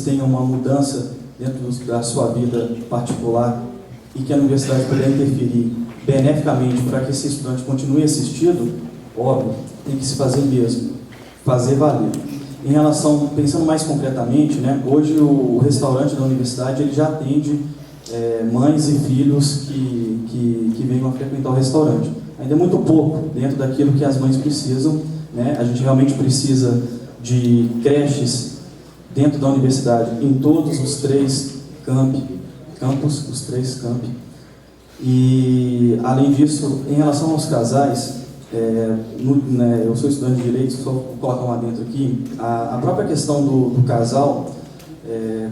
eles tenham uma mudança dentro da sua vida particular e que a universidade puder interferir beneficamente para que esse estudante continue assistido, óbvio, tem que se fazer mesmo, fazer valer. Em relação, pensando mais concretamente, né, hoje o restaurante da universidade ele já atende mães e filhos que venham a frequentar o restaurante. Ainda é muito pouco dentro daquilo que as mães precisam, né? A gente realmente precisa de creches dentro da universidade, em todos os três campus, os três campi. E, além disso, em relação aos casais, eu sou estudante de Direito, só vou colocar um adentro aqui, a própria questão do casal,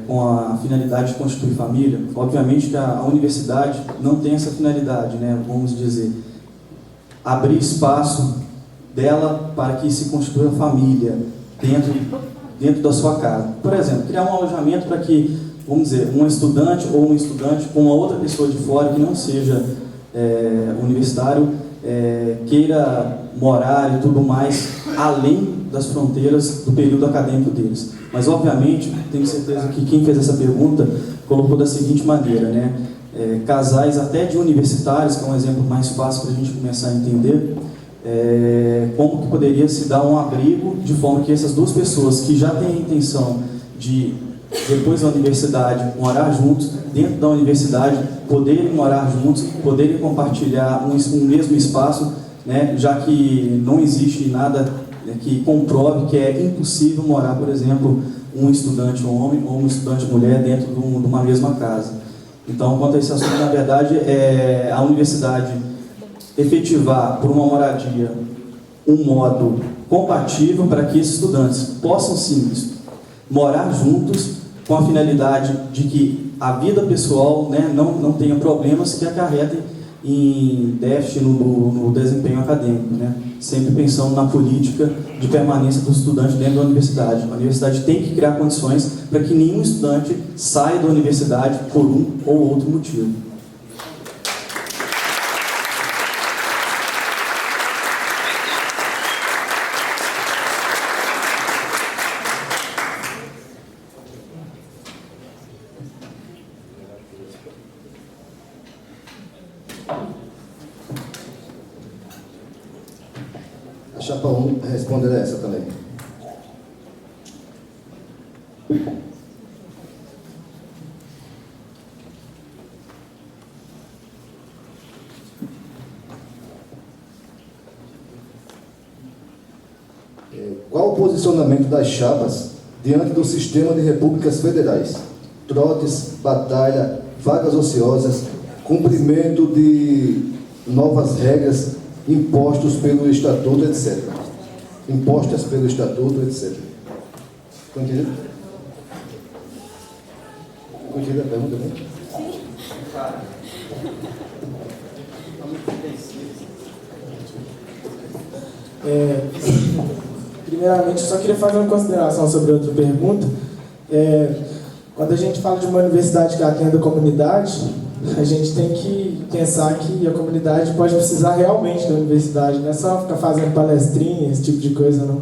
com a finalidade de constituir família, obviamente que a universidade não tem essa finalidade, né, vamos dizer, abrir espaço dela para que se constitua família dentro da sua casa. Por exemplo, criar um alojamento para que, vamos dizer, um estudante ou um estudante com uma outra pessoa de fora que não seja universitário queira morar e tudo mais além das fronteiras do período acadêmico deles. Mas, obviamente, tenho certeza que quem fez essa pergunta colocou da seguinte maneira, né? Casais até de universitários, que é um exemplo mais fácil para a gente começar a entender, como que poderia se dar um abrigo de forma que essas duas pessoas que já têm a intenção de, depois da universidade, morar juntos, dentro da universidade, poderem morar juntos, poderem compartilhar um mesmo espaço, né, já que não existe nada que comprove que é impossível morar, por exemplo, um estudante homem ou um estudante mulher dentro de uma mesma casa. Então, quanto a esse assunto, na verdade, a universidade efetivar por uma moradia um modo compatível para que esses estudantes possam, sim, morar juntos com a finalidade de que a vida pessoal, né, não tenha problemas que acarretem em déficit no desempenho acadêmico, né? Sempre pensando na política de permanência do estudante dentro da universidade. A universidade tem que criar condições para que nenhum estudante saia da universidade por um ou outro motivo. A chapa 1 responder essa também. Qual o posicionamento das chapas diante do sistema de repúblicas federais? Trotes, batalha, vagas ociosas, cumprimento de novas regras impostos pelo Estatuto, etc. Impostas pelo Estatuto, etc. Continua? Continua a pergunta, né? Primeiramente, eu só queria fazer uma consideração sobre outra pergunta. Quando a gente fala de uma universidade que atende a comunidade, a gente tem que pensar que a comunidade pode precisar realmente da universidade, não é só ficar fazendo palestrinha, esse tipo de coisa, não.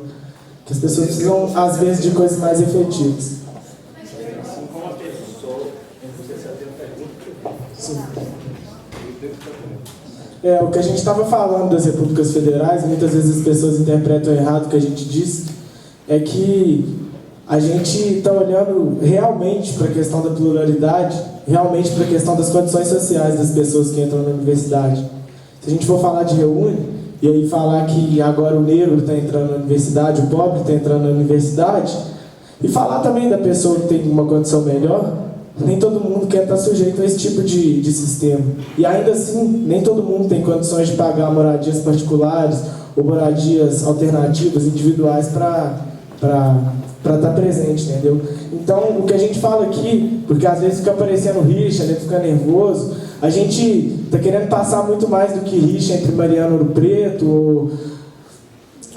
Que as pessoas precisam, às vezes, de coisas mais efetivas. Sim. O que a gente estava falando das repúblicas federais, muitas vezes as pessoas interpretam errado o que a gente disse, é que a gente está olhando realmente para a questão da pluralidade, realmente para a questão das condições sociais das pessoas que entram na universidade. Se a gente for falar de reúne, e aí falar que agora o negro está entrando na universidade, o pobre está entrando na universidade, e falar também da pessoa que tem uma condição melhor, nem todo mundo quer estar sujeito a esse tipo de sistema. E ainda assim, nem todo mundo tem condições de pagar moradias particulares ou moradias alternativas, individuais, para estar presente, entendeu? Então, o que a gente fala aqui, porque às vezes fica aparecendo rixa, né, fica nervoso, a gente está querendo passar muito mais do que rixa entre Mariana Ouro Preto ou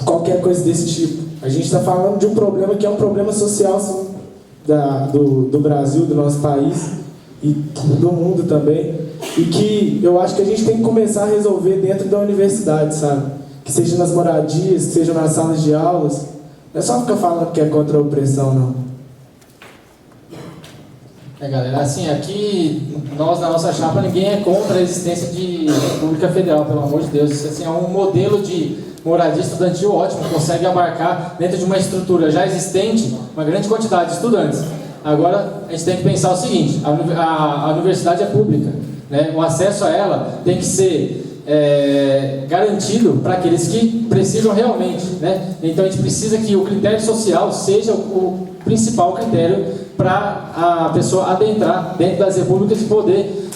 qualquer coisa desse tipo. A gente está falando de um problema que é um problema social, sim, do Brasil, do nosso país e do mundo também, e que eu acho que a gente tem que começar a resolver dentro da universidade, sabe? Que seja nas moradias, que seja nas salas de aulas. Não é só ficar falando que é contra a opressão, não. Galera, assim, aqui nós na nossa chapa ninguém é contra a existência de República Federal, pelo amor de Deus. Isso assim, é um modelo de moradia estudantil ótimo, consegue abarcar dentro de uma estrutura já existente uma grande quantidade de estudantes. Agora a gente tem que pensar o seguinte: a universidade é pública, né? O acesso a ela tem que ser garantido para aqueles que precisam realmente, né? Então a gente precisa que o critério social seja o principal critério para a pessoa adentrar dentro das repúblicas e poder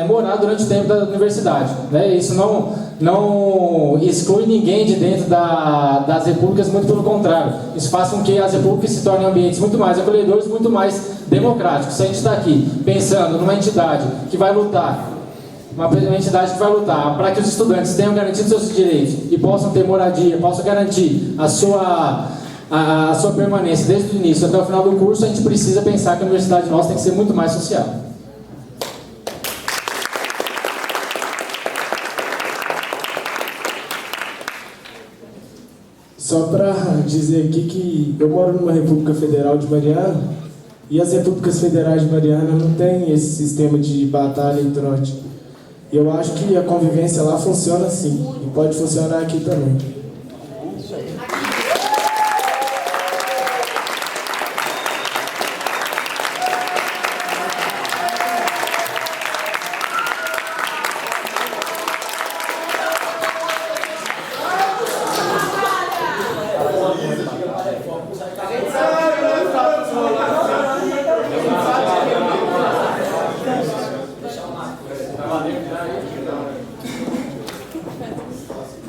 morar durante o tempo da universidade, né? Isso não exclui ninguém de dentro das repúblicas, muito pelo contrário. Isso faz com que as repúblicas se tornem ambientes muito mais acolhedores, muito mais democráticos. Se a gente está aqui pensando numa entidade que vai lutar, para que os estudantes tenham garantido seus direitos e possam ter moradia, possam garantir a sua permanência desde o início até o final do curso, a gente precisa pensar que a universidade nossa tem que ser muito mais social. Só para dizer aqui que eu moro numa República Federal de Mariana e as repúblicas federais de Mariana não tem esse sistema de batalha e trote. E eu acho que a convivência lá funciona assim, e pode funcionar aqui também.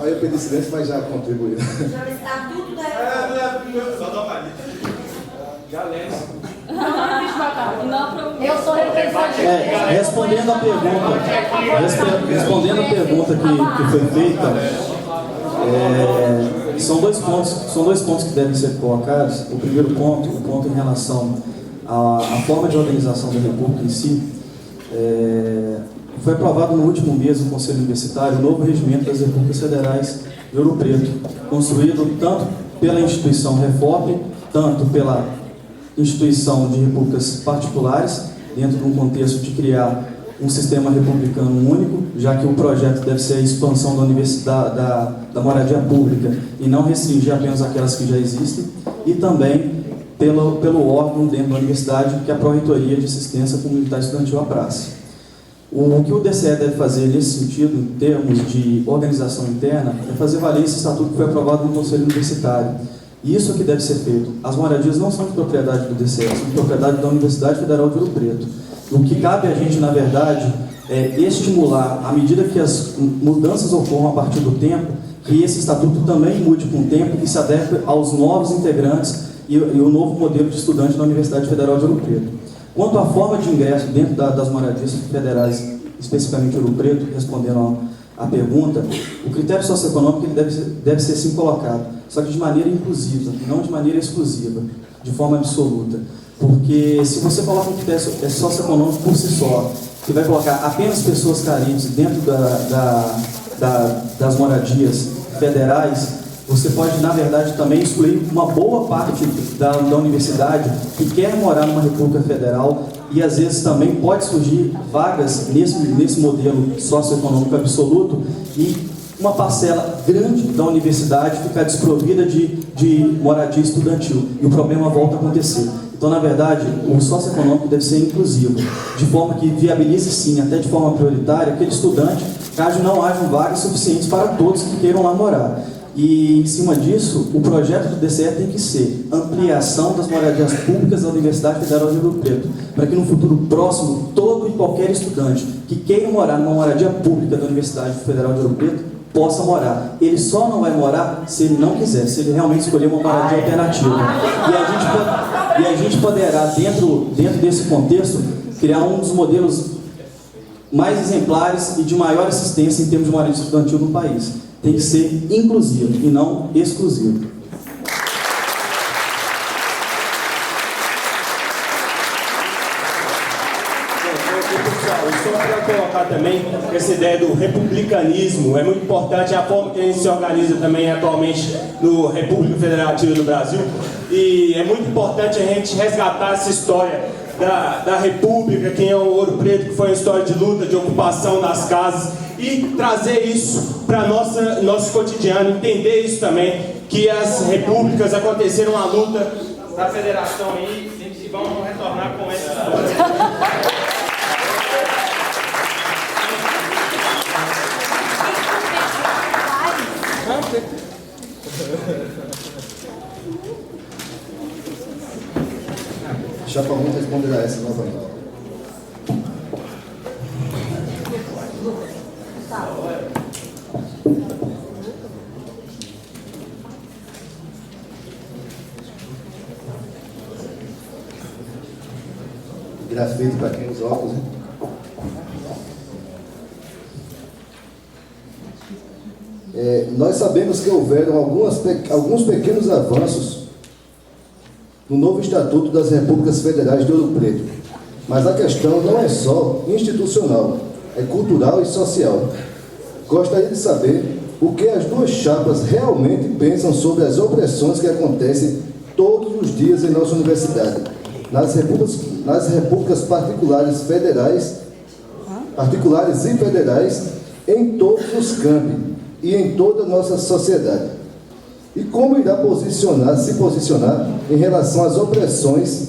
Aí eu pedi silêncio, mas já contribuí. Já está tudo da Só dá uma lista. Já lembro. Eu sou representante. Respondendo a pergunta que foi feita, são dois pontos que devem ser colocados. O primeiro ponto, o ponto em relação à forma de organização da República em si. Foi aprovado no último mês no Conselho Universitário o novo regimento das Repúblicas Federais de Ouro Preto, construído tanto pela instituição REFOP, tanto pela instituição de repúblicas particulares, dentro de um contexto de criar um sistema republicano único, já que o projeto deve ser a expansão da moradia pública e não restringir apenas aquelas que já existem, e também pelo órgão dentro da universidade, que é a Pró-Reitoria de Assistência Comunitária Estudantil à Praça. O que o DCE deve fazer nesse sentido, em termos de organização interna, é fazer valer esse estatuto que foi aprovado no Conselho Universitário. E isso é que deve ser feito. As moradias não são de propriedade do DCE, são de propriedade da Universidade Federal de Ouro Preto. O que cabe a gente, na verdade, é estimular, à medida que as mudanças ocorram a partir do tempo, que esse estatuto também mude com o tempo e se adeque aos novos integrantes e o novo modelo de estudante da Universidade Federal de Ouro Preto. Quanto à forma de ingresso dentro das moradias federais, especificamente Ouro Preto, respondendo à pergunta, o critério socioeconômico ele deve ser sim colocado, só que de maneira inclusiva, não de maneira exclusiva, de forma absoluta. Porque se você coloca um critério socioeconômico por si só, que vai colocar apenas pessoas carentes dentro das moradias federais, você pode, na verdade, também excluir uma boa parte da universidade que quer morar numa república federal e, às vezes, também pode surgir vagas nesse modelo socioeconômico absoluto e uma parcela grande da universidade ficar desprovida de moradia estudantil e o problema volta a acontecer. Então, na verdade, o socioeconômico deve ser inclusivo, de forma que viabilize, sim, até de forma prioritária, aquele estudante, caso não hajam vagas suficientes para todos que queiram lá morar. E, em cima disso, o projeto do DCE tem que ser ampliação das moradias públicas da Universidade Federal de Ouro Preto, para que no futuro próximo, todo e qualquer estudante que queira morar numa moradia pública da Universidade Federal de Ouro Preto possa morar. Ele só não vai morar se ele não quiser, se ele realmente escolher uma moradia alternativa. E a gente poderá, dentro desse contexto, criar um dos modelos mais exemplares e de maior assistência em termos de moradia estudantil no país. Tem que ser inclusivo e não exclusivo. Eu pessoal, e só para colocar também essa ideia do republicanismo, é muito importante a forma que a gente se organiza também atualmente no República Federativa do Brasil, e é muito importante a gente resgatar essa história da República, quem é o Ouro Preto, que foi uma história de luta, de ocupação das casas, e trazer isso para nosso cotidiano, entender isso também, que as repúblicas aconteceram a luta da federação aí, e vamos retornar com essa história. Chapa 1 responderá essa novamente. Grafite para quem usa óculos, hein? Nós sabemos que houveram alguns pequenos avanços no novo Estatuto das Repúblicas Federais de Ouro Preto, mas a questão não é só institucional, é cultural e social. Gostaria de saber o que as duas chapas realmente pensam sobre as opressões que acontecem todos os dias em nossa universidade, nas repúblicas particulares e federais, em todos os campi e em toda a nossa sociedade. E como irá se posicionar em relação às opressões,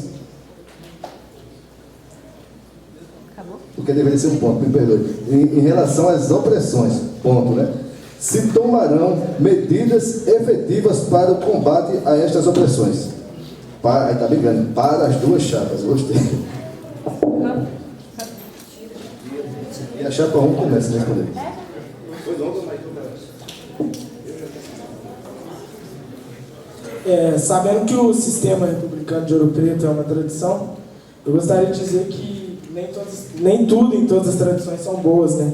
porque deveria ser um ponto, me perdoe, em relação às opressões, ponto, né? Se tomarão medidas efetivas para o combate a estas opressões. Aí está brigando, para as duas chapas, gostei. E a chapa 1 começa a responder. Sabendo que o sistema republicano de Ouro Preto é uma tradição, eu gostaria de dizer que nem tudo em todas as tradições são boas, né?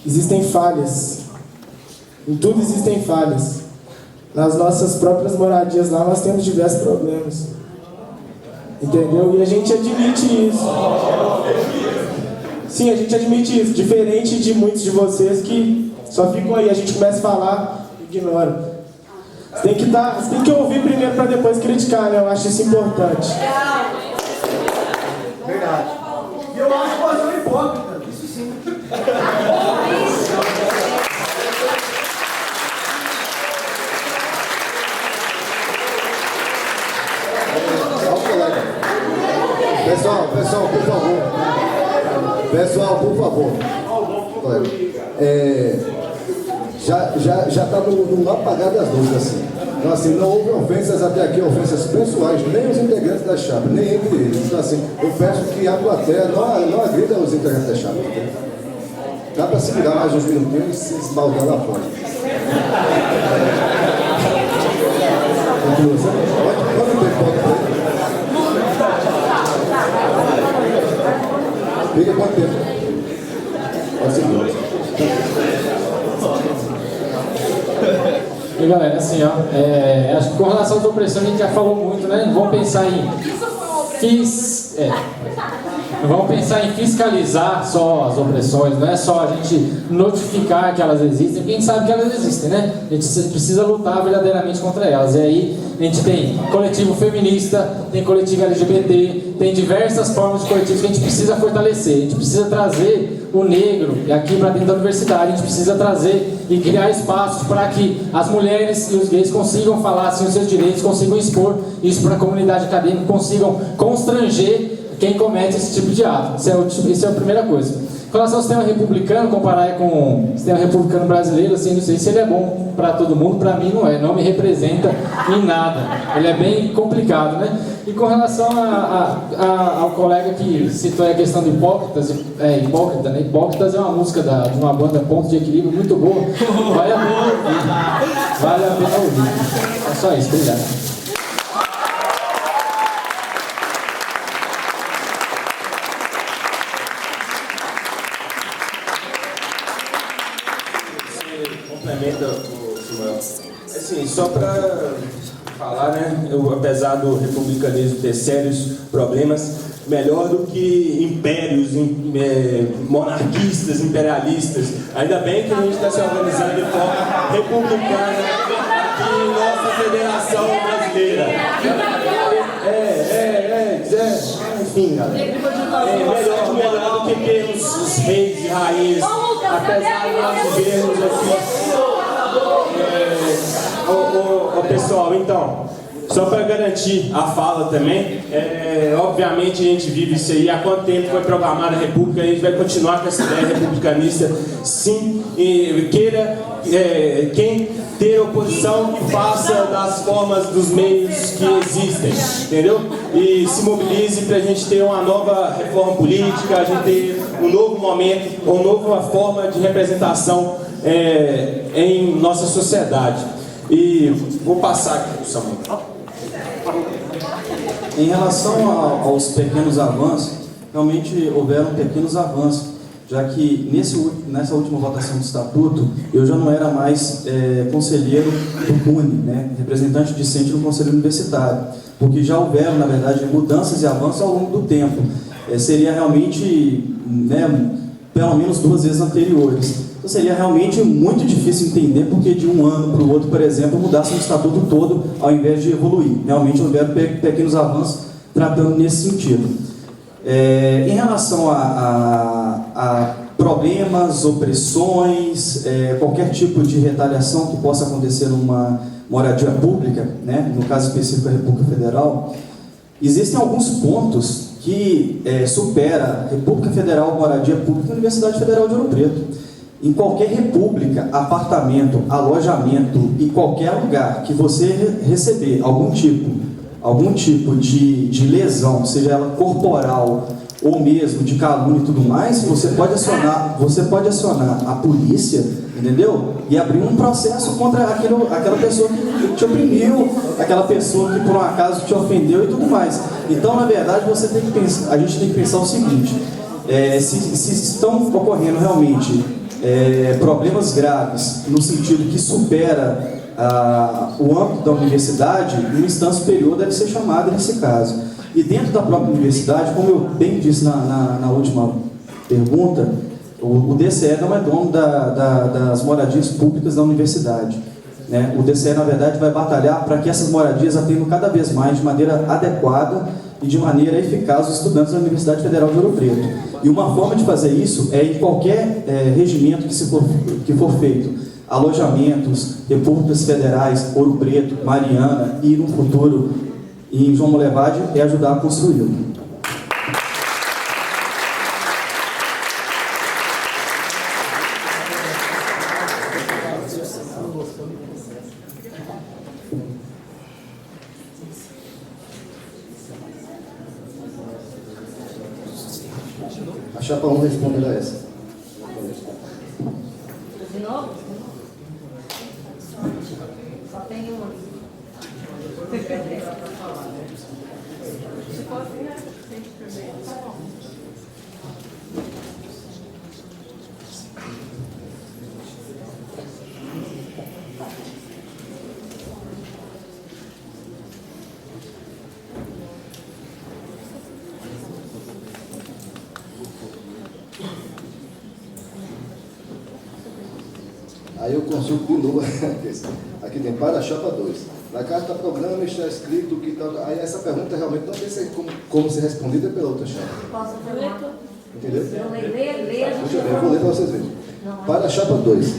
Existem falhas. Em tudo existem falhas. Nas nossas próprias moradias lá, nós temos diversos problemas. Entendeu? E a gente admite isso. Sim, a gente admite isso. Diferente de muitos de vocês que só ficam aí, a gente começa a falar e ignora. Você tem que ouvir primeiro para depois criticar, né? Eu acho isso importante. Verdade. E eu acho que você é um hipócrita. Isso sim. Pessoal, por favor. Pessoal, por favor. Já está no apagar das luzes, assim. Então, assim, não houve ofensas até aqui, ofensas pessoais, nem os integrantes da chapa, nem entre eles. Então, assim, eu peço que a plateia não agrida os integrantes da chapa. Entendeu? Dá para segurar mais uns minutinhos e se esbaldar lá fora. Continua, quanto tempo pode? Fica quanto tempo? Pode seguir. E galera, assim, ó, acho que com relação às opressões a gente já falou muito, né? Vamos pensar em vamos pensar em fiscalizar só as opressões, não é só a gente notificar que elas existem, porque a gente sabe que elas existem, né? A gente precisa lutar verdadeiramente contra elas. E aí a gente tem coletivo feminista, tem coletivo LGBT, tem diversas formas de coletivos que a gente precisa fortalecer. A gente precisa trazer o negro aqui para dentro da universidade, a gente precisa trazer e criar espaços para que as mulheres e os gays consigam falar assim, os seus direitos, consigam expor isso para a comunidade acadêmica, consigam constranger quem comete esse tipo de ato. Isso é a primeira coisa. Com relação ao sistema republicano, comparar com o sistema republicano brasileiro, assim, não sei se ele é bom para todo mundo, para mim não é, não me representa em nada. Ele é bem complicado, né? E com relação ao colega que citou a questão de Hipócritas, Hipócrita, né? Hipócritas é uma música de uma banda Ponto de Equilíbrio muito boa, vale a pena ouvir. Vale a pena ouvir. É só isso, obrigado. Assim, só para falar, né, apesar do republicanismo ter sérios problemas, melhor do que impérios, monarquistas, imperialistas. Ainda bem que a gente está se organizando de forma republicana aqui em nossa Federação Brasileira. Enfim, galera. É melhor do que termos os reis e rainhas, apesar de nós vermos aqui. Pessoal, então, só para garantir a fala também, obviamente a gente vive isso aí. Há quanto tempo foi proclamada a República? A gente vai continuar com essa ideia republicanista, sim, e queira quem ter oposição que faça das formas, dos meios que existem, entendeu? E se mobilize para a gente ter uma nova reforma política, a gente ter um novo momento, uma nova forma de representação em nossa sociedade. E vou passar aqui para o Samuel. Em relação aos pequenos avanços, realmente houveram pequenos avanços, já que nessa última votação do Estatuto, eu já não era mais conselheiro do CUNE, né, representante discente no Conselho Universitário, porque já houveram, na verdade, mudanças e avanços ao longo do tempo. Seria realmente, né, pelo menos 2 vezes anteriores. Então seria realmente muito difícil entender porque de um ano para o outro, por exemplo, mudasse o Estatuto todo ao invés de evoluir. Realmente houveram pequenos avanços tratando nesse sentido. Em relação a problemas, opressões, qualquer tipo de retaliação que possa acontecer numa moradia pública, né, no caso específico da República Federal, existem alguns pontos que supera República Federal, moradia pública e Universidade Federal de Ouro Preto. Em qualquer república, apartamento, alojamento e qualquer lugar que você receber algum tipo de lesão, seja ela corporal ou mesmo de calúnia e tudo mais, você pode acionar a polícia, entendeu? E abrir um processo contra aquela pessoa que te oprimiu, aquela pessoa que por um acaso te ofendeu e tudo mais. Então, na verdade, a gente tem que pensar o seguinte: se estão ocorrendo realmente problemas graves, no sentido que supera o âmbito da universidade, uma instância superior deve ser chamada nesse caso. E dentro da própria universidade, como eu bem disse na última pergunta, o DCE não é dono das moradias públicas da universidade, né? O DCE, na verdade, vai batalhar para que essas moradias atendam cada vez mais de maneira adequada e de maneira eficaz os estudantes da Universidade Federal de Ouro Preto. E uma forma de fazer isso é em qualquer regimento que for feito, alojamentos, repúblicas federais, Ouro Preto, Mariana e no futuro em João Molevade, é ajudar a construí-lo. A chapa 1 responderá essa. De novo? Só tem uma. Se for assim, né? Tem que primeiro. Tá bom. Aí eu consulto de novo. Aqui tem para a chapa 2. Na carta programa está escrito que tal. Aí essa pergunta realmente não tem como ser respondida pela outra chapa. Posso fazer? Entendeu? Ler, a gente Deixa eu ver, eu vou ler para vocês verem. Para a chapa 2.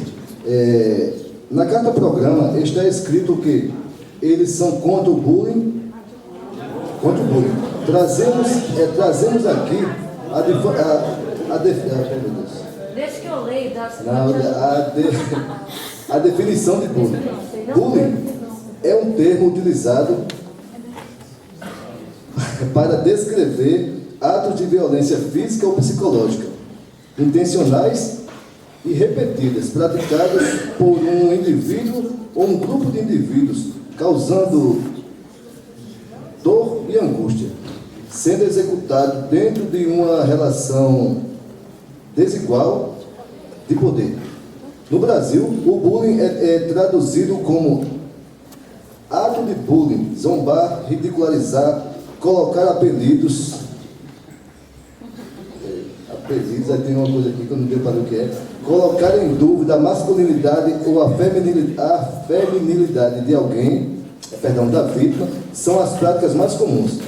Na carta programa está escrito que eles são contra o bullying. Contra o bullying. Trazemos aqui Deixa que eu leio. A definição de bullying. Bullying é um termo utilizado para descrever atos de violência física ou psicológica, intencionais e repetidas, praticados por um indivíduo ou um grupo de indivíduos, causando dor e angústia, sendo executado dentro de uma relação desigual de poder. No Brasil, o bullying é traduzido como ato de bullying, zombar, ridicularizar, colocar apelidos presídios, aí tem uma coisa aqui que eu não dei para o que é. Colocar em dúvida a masculinidade ou a feminilidade de alguém, da vítima, são as práticas mais comuns.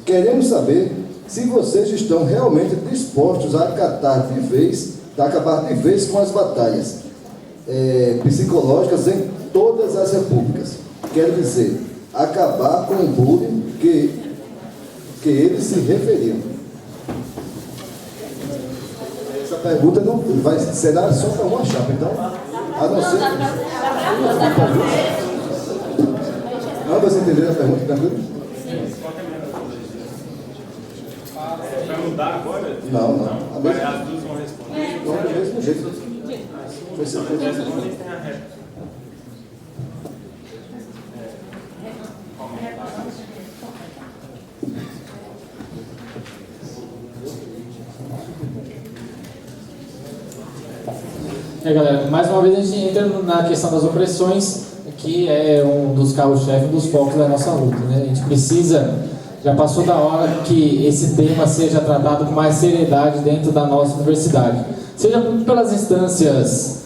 Queremos saber se vocês estão realmente dispostos a acabar de vez com as batalhas psicológicas em todas as repúblicas. Quero dizer, acabar com o bullying que eles se referiam. Essa pergunta não será só para uma chapa, então, a não ser... Ambas entenderam a pergunta, tranquilo? Vai mudar agora? Não. As duas vão responder. Não, do mesmo jeito. Essa não tem a réplica. Galera, mais uma vez a gente entra na questão das opressões, que é um dos carros-chefe, um dos focos da nossa luta, né? A gente precisa, já passou da hora que esse tema seja tratado com mais seriedade dentro da nossa universidade, seja pelas instâncias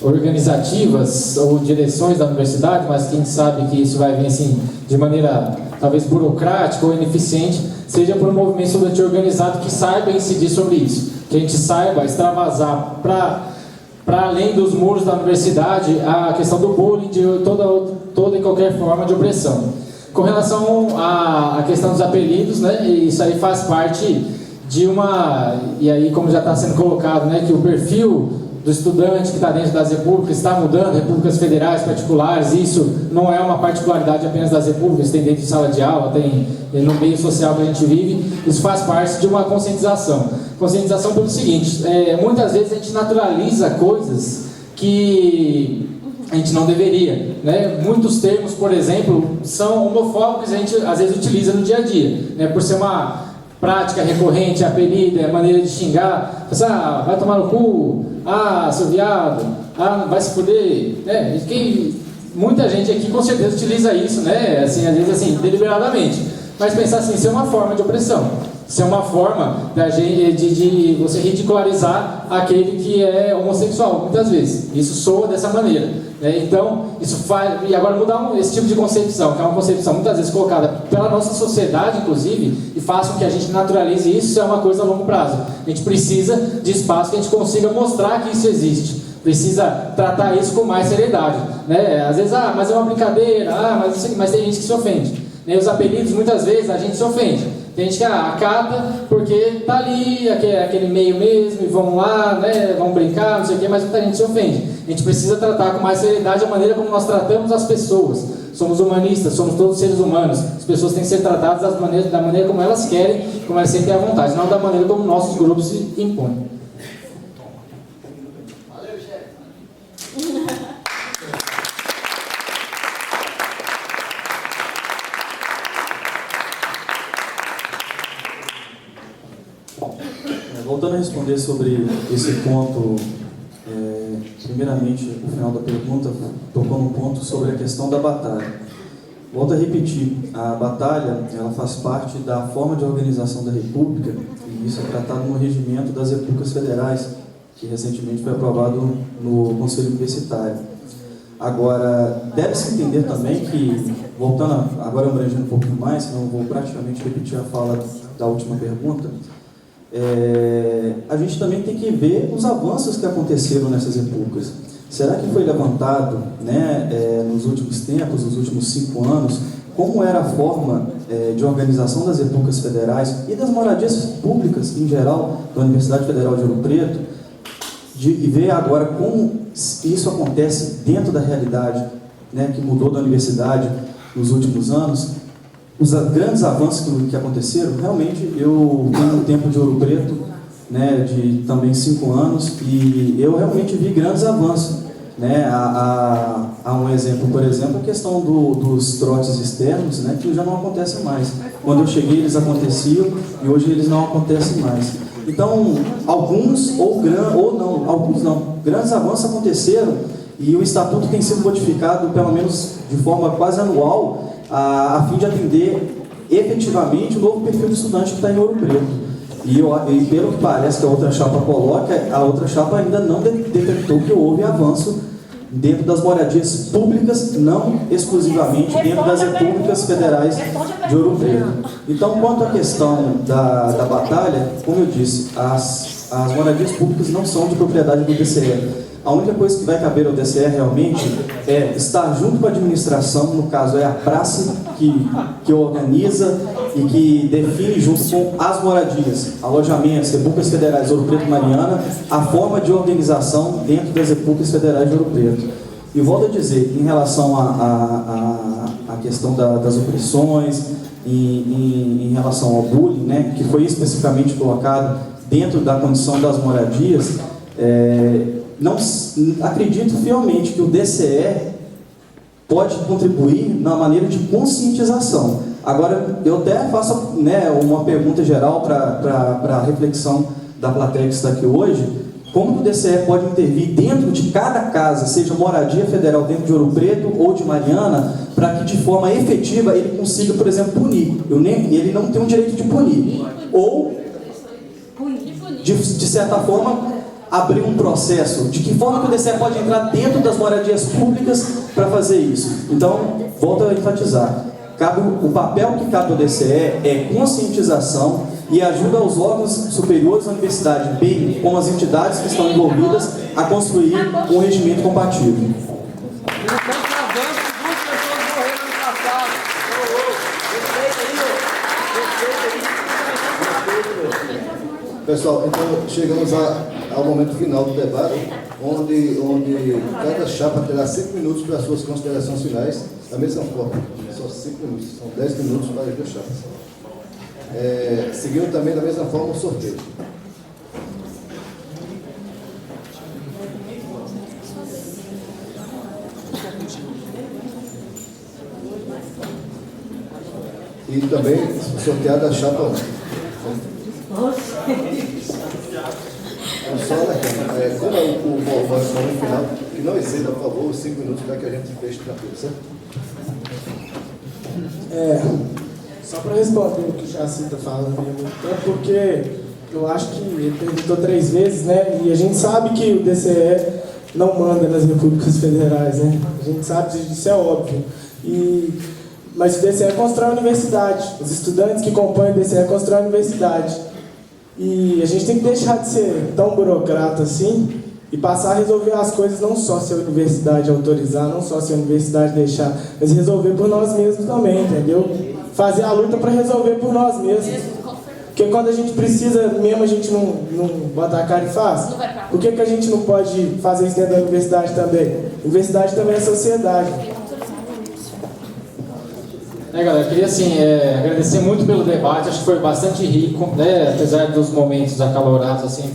organizativas ou direções da universidade, mas quem sabe que isso vai vir assim de maneira talvez burocrática ou ineficiente, seja por um movimento estudantil organizado que saiba incidir sobre isso, que a gente saiba extravasar para além dos muros da universidade a questão do bullying, de toda e qualquer forma de opressão. Com relação à questão dos apelidos, né, isso aí faz parte de uma, e aí como já está sendo colocado, né, que o perfil do estudante que está dentro das repúblicas está mudando, repúblicas federais, particulares, isso não é uma particularidade apenas das repúblicas, tem dentro de sala de aula, tem no meio social que a gente vive, isso faz parte de uma conscientização. Conscientização pelo seguinte, muitas vezes a gente naturaliza coisas que a gente não deveria, né? Muitos termos, por exemplo, são homofóbicos e a gente às vezes utiliza no dia a dia, né? Por ser uma prática recorrente, apelido, maneira de xingar, vai tomar no cu, seu viado, vai se fuder, né? Muita gente aqui com certeza utiliza isso, né? Assim, às vezes assim, deliberadamente, mas pensar assim, isso é uma forma de opressão, isso é uma forma de você ridicularizar aquele que é homossexual, muitas vezes, isso soa dessa maneira, né? Então, isso faz, e agora mudar esse tipo de concepção, que é uma concepção muitas vezes colocada pela nossa sociedade, inclusive, e faz com que a gente naturalize isso é uma coisa a longo prazo. A gente precisa de espaço que a gente consiga mostrar que isso existe, precisa tratar isso com mais seriedade, né? Às vezes, mas é uma brincadeira, mas tem gente que se ofende, né? Os apelidos, muitas vezes, a gente se ofende. Tem gente que acata porque tá ali, aquele meio mesmo, e vão lá, né, vão brincar, não sei o quê, mas muita gente se ofende. A gente precisa tratar com mais seriedade a maneira como nós tratamos as pessoas. Somos humanistas, somos todos seres humanos. As pessoas têm que ser tratadas da maneira como elas querem, como elas sentem à vontade, não da maneira como nossos grupos se impõem. Voltando a responder sobre esse ponto, primeiramente, no final da pergunta, tocou num ponto sobre a questão da batalha. Volto a repetir, a batalha ela faz parte da forma de organização da República, e isso é tratado no regimento das repúblicas federais, que recentemente foi aprovado no Conselho Universitário. Agora, deve-se entender também que, voltando, agora abrangendo um pouquinho mais, senão eu vou praticamente repetir a fala da última pergunta, a gente também tem que ver os avanços que aconteceram nessas repúblicas. Será que foi levantado, né, nos últimos tempos, nos últimos 5 anos, como era a forma de organização das repúblicas federais e das moradias públicas em geral, da Universidade Federal de Ouro Preto, e ver agora como isso acontece dentro da realidade, né, que mudou da universidade nos últimos anos? Os grandes avanços que aconteceram, realmente, eu tenho um tempo de Ouro Preto, né, de também 5 anos, e eu realmente vi grandes avanços, né? Há um exemplo, por exemplo, a questão dos trotes externos, né, que já não acontece mais. Quando eu cheguei, eles aconteciam, e hoje eles não acontecem mais. Então, alguns grandes avanços aconteceram, e o Estatuto tem sido modificado, pelo menos de forma quase anual, a fim de atender efetivamente o novo perfil do estudante que está em Ouro Preto. E pelo que parece que a outra chapa coloca, a outra chapa ainda não detectou que houve avanço dentro das moradias públicas, não exclusivamente dentro das repúblicas federais de Ouro Preto. Então, quanto à questão da batalha, como eu disse, as moradias públicas não são de propriedade do DCE. A única coisa que vai caber ao DCE realmente é estar junto com a administração, no caso é a praça que organiza e que define junto com as moradias, alojamentos, repúblicas federais Ouro Preto e Mariana, a forma de organização dentro das repúblicas federais de Ouro Preto. E volto a dizer, em relação à questão das opressões, em relação ao bullying, né, que foi especificamente colocado dentro da condição das moradias, não acredito fielmente que o DCE pode contribuir na maneira de conscientização. Agora, eu até faço, né, uma pergunta geral para a reflexão da plateia que está aqui hoje. Como o DCE pode intervir dentro de cada casa, seja moradia federal dentro de Ouro Preto ou de Mariana, para que de forma efetiva ele consiga, por exemplo, punir? Ele não tem o direito de punir. Ou, de certa forma, abrir um processo. De que forma que o DCE pode entrar dentro das moradias públicas para fazer isso? Então, volto a enfatizar. O papel que cabe ao DCE é conscientização e ajuda aos órgãos superiores da universidade, bem como as entidades que estão envolvidas, a construir um regimento compatível. Pessoal, então chegamos ao momento final do debate, onde cada chapa terá 5 minutos para suas considerações finais, da mesma forma, só 5 minutos, são 10 minutos para as duas chapas. Seguindo também da mesma forma o sorteio. E também sorteada a chapa 1. Só como é o momento final, que não exceda, por favor, os 5 minutos para que a gente feche tranquilo, certo? Só para responder o que o Jaci está falando, porque eu acho que ele perguntou 3 vezes, né? E a gente sabe que o DCE não manda nas repúblicas federais, né? A gente sabe disso, é óbvio. Mas o DCE constrói a universidade. Os estudantes que compõem o DCE constroem a universidade. E a gente tem que deixar de ser tão burocrata assim e passar a resolver as coisas, não só se a universidade autorizar, não só se a universidade deixar, mas resolver por nós mesmos também, entendeu? Fazer a luta para resolver por nós mesmos. Porque quando a gente precisa mesmo, a gente não bota a cara e faz. Por que a gente não pode fazer isso dentro da universidade também? A universidade também é sociedade. Galera, eu queria agradecer muito pelo debate, acho que foi bastante rico, né? Apesar dos momentos acalorados, assim,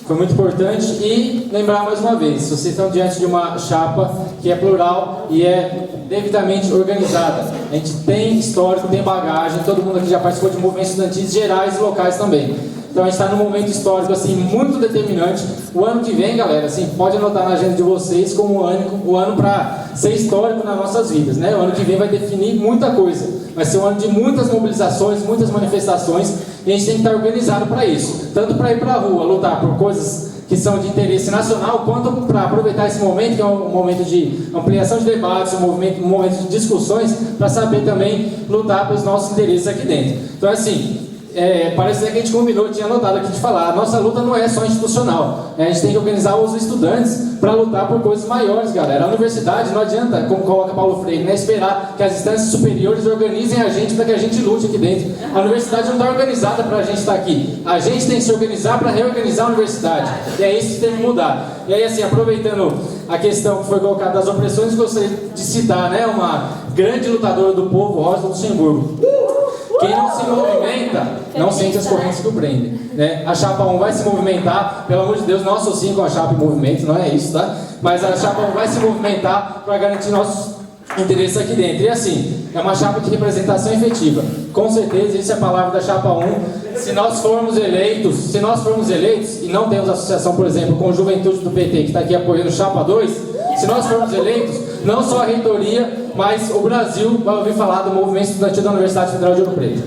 foi muito importante. E lembrar mais uma vez, vocês estão diante de uma chapa que é plural e é devidamente organizada. A gente tem histórico, tem bagagem, todo mundo aqui já participou de movimentos estudantis gerais e locais também. Então a gente está num momento histórico assim, muito determinante. O ano que vem, galera, assim, pode anotar na agenda de vocês como o ano para ser histórico nas nossas vidas, né? O ano que vem vai definir muita coisa. Vai ser um ano de muitas mobilizações, muitas manifestações, e a gente tem que estar organizado para isso. Tanto para ir para a rua, lutar por coisas que são de interesse nacional, quanto para aproveitar esse momento, que é um momento de ampliação de debates, um momento de discussões, para saber também lutar pelos nossos interesses aqui dentro. Então, assim, parece que a gente combinou, tinha anotado aqui de falar, a nossa luta não é só institucional, a gente tem que organizar os estudantes para lutar por coisas maiores, galera. A universidade não adianta, como coloca Paulo Freire, né, esperar que as instâncias superiores organizem a gente para que a gente lute aqui dentro. A universidade não está organizada para a gente estar aqui, a gente tem que se organizar para reorganizar a universidade, e é isso que tem que mudar. E aí, assim, aproveitando a questão que foi colocada das opressões, gostaria de citar, né, uma grande lutadora do povo, Rosa Luxemburgo. Quem não se movimenta, não sente as correntes que o prendem, né? A chapa 1 vai se movimentar, pelo amor de Deus, não associem com a chapa em movimento, não é isso, tá? Mas a chapa 1 vai se movimentar para garantir nossos interesses aqui dentro. E assim, é uma chapa de representação efetiva. Com certeza, isso é a palavra da chapa 1. Se nós formos eleitos, e não temos associação, por exemplo, com a Juventude do PT, que está aqui apoiando chapa 2, se nós formos eleitos, não só a reitoria, mas o Brasil vai ouvir falar do movimento estudantil da Universidade Federal de Ouro Preto.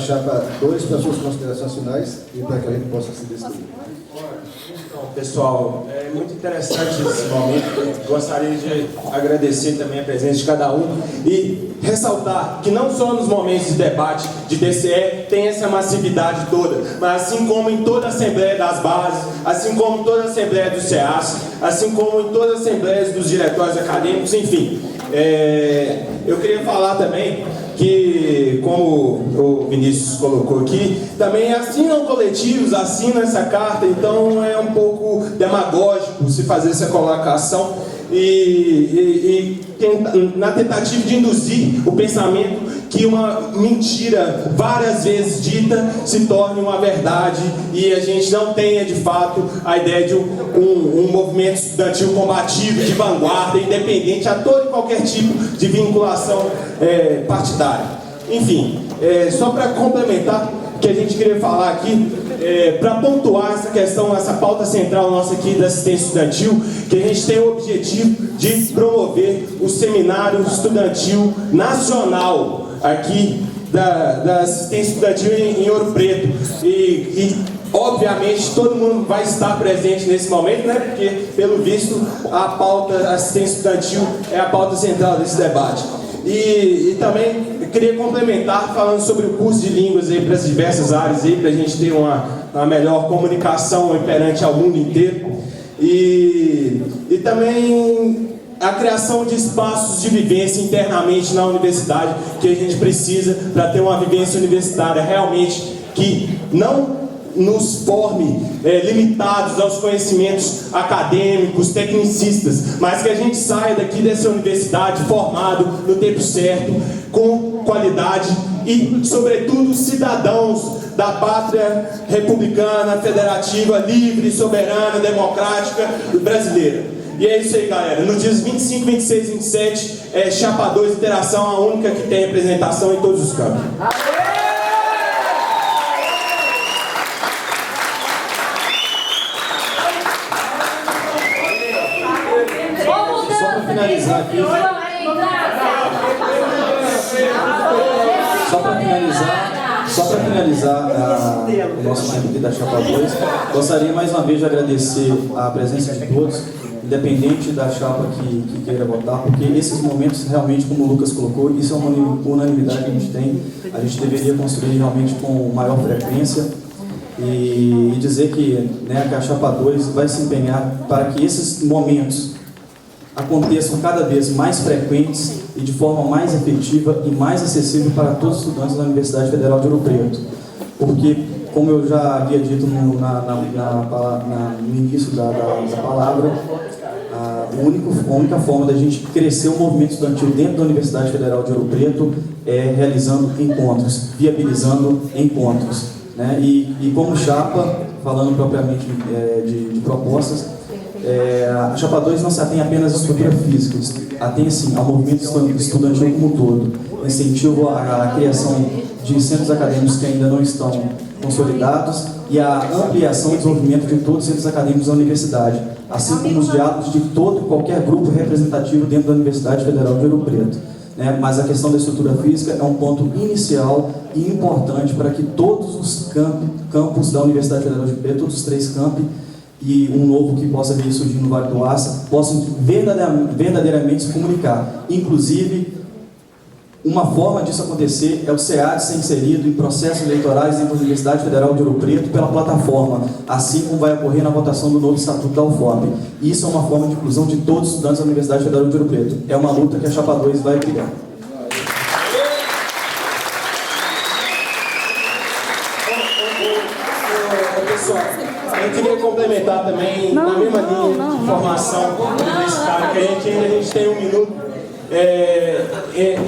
chapa 2 para suas considerações finais e para que a gente possa se despedir. Então, pessoal, é muito interessante esse momento. Gostaria de agradecer também a presença de cada um e ressaltar que não só nos momentos de debate de DCE tem essa massividade toda, mas assim como em toda a Assembleia das Bases, assim como em toda a Assembleia do SEAS, assim como em todas as Assembleias dos Diretórios Acadêmicos, enfim. Eu queria falar também que, como o Vinícius colocou aqui, também assinam coletivos, assinam essa carta, então é um pouco demagógico se fazer essa colocação na tentativa de induzir o pensamento que uma mentira várias vezes dita se torne uma verdade e a gente não tenha de fato a ideia de um movimento estudantil combativo, de vanguarda, independente a todo e qualquer tipo de vinculação partidária. Enfim, só para complementar o que a gente queria falar aqui, para pontuar essa questão, essa pauta central nossa aqui da assistência estudantil, que a gente tem o objetivo de promover o Seminário Estudantil Nacional aqui da assistência estudantil em Ouro Preto. E obviamente todo mundo vai estar presente nesse momento, né? Porque pelo visto a pauta assistência estudantil é a pauta central desse debate. E também eu queria complementar falando sobre o curso de línguas aí para as diversas áreas aí, para a gente ter uma melhor comunicação perante ao mundo inteiro. E também a criação de espaços de vivência internamente na universidade, que a gente precisa para ter uma vivência universitária realmente que não nos forme limitados aos conhecimentos acadêmicos, tecnicistas, mas que a gente saia daqui dessa universidade formado no tempo certo, com qualidade e, sobretudo, cidadãos da pátria republicana, federativa, livre, soberana, democrática brasileira. E é isso aí, galera. Nos dias 25, 26 e 27, Chapa 2 Interação, a única que tem representação em todos os campos. Só para finalizar aqui, só para finalizar o nosso tempo aqui da Chapa 2, gostaria mais uma vez de agradecer a presença de todos, independente da chapa que queira votar, porque esses momentos realmente, como o Lucas colocou, isso é uma unanimidade que a gente tem, a gente deveria construir realmente com maior frequência e dizer que, né, que a Chapa 2 vai se empenhar para que esses momentos aconteçam cada vez mais frequentes e de forma mais efetiva e mais acessível para todos os estudantes da Universidade Federal de Ouro Preto. Porque, como eu já havia dito no início da palavra, a única forma da gente crescer o movimento estudantil dentro da Universidade Federal de Ouro Preto é realizando encontros, viabilizando encontros, né? E como chapa, falando propriamente de propostas, a Chapa 2 não se atém apenas à estrutura física, atém sim ao movimento estudantil como um todo, incentivo à criação de centros acadêmicos que ainda não estão consolidados e a ampliação e desenvolvimento de todos os centros acadêmicos da universidade, assim como os diálogos de todo e qualquer grupo representativo dentro da Universidade Federal de Ouro Preto. Mas a questão da estrutura física é um ponto inicial e importante para que todos os campos da Universidade Federal de Ouro Preto, todos os 3 campi, e um novo que possa vir surgindo no Vale do Aço, possam verdadeiramente se comunicar. Inclusive, uma forma disso acontecer é o SEAD ser inserido em processos eleitorais dentro da Universidade Federal de Ouro Preto pela plataforma, assim como vai ocorrer na votação do novo Estatuto da UFOP. Isso é uma forma de inclusão de todos os estudantes da Universidade Federal de Ouro Preto. É uma luta que a Chapa 2 vai brigar. Pessoal, eu queria complementar também na mesma linha de formação universitária, que a gente tem 1 minuto.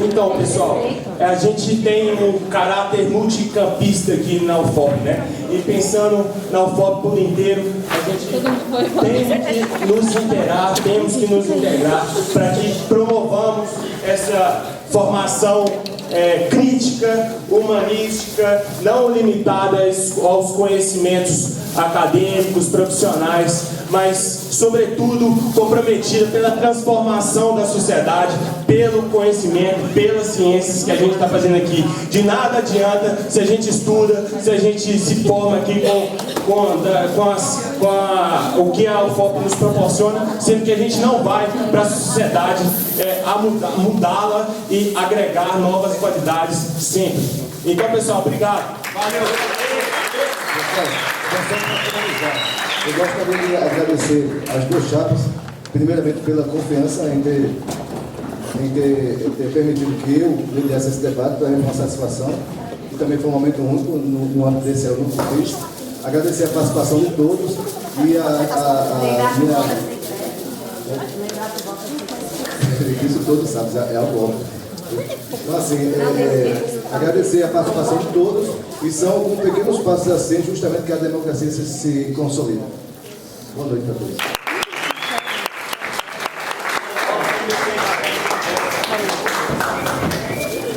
Então, pessoal, a gente tem um caráter multicampista aqui na UFOP, né? E pensando na UFOP por inteiro, a gente temos que nos integrar para que promovamos essa formação crítica, humanística, não limitada aos conhecimentos acadêmicos, profissionais, mas, sobretudo, comprometida pela transformação da sociedade, pelo conhecimento, pelas ciências que a gente está fazendo aqui. De nada adianta se a gente estuda, se a gente se forma aqui o que a UFOP nos proporciona, sendo que a gente não vai para a sociedade mudá-la e agregar novas qualidades sempre. Então, pessoal, obrigado. Valeu. Eu gostaria de agradecer às duas chapas, primeiramente pela confiança em ter permitido que eu liderasse esse debate, para mim foi uma satisfação, e também foi um momento único no âmbito desse aluno que fiz. Agradecer a participação de todos e isso todos sabem, é algo óbvio. Então, assim, agradecer a participação de todos, e são com pequenos passos assim, justamente que a democracia se consolida. Boa noite para todos.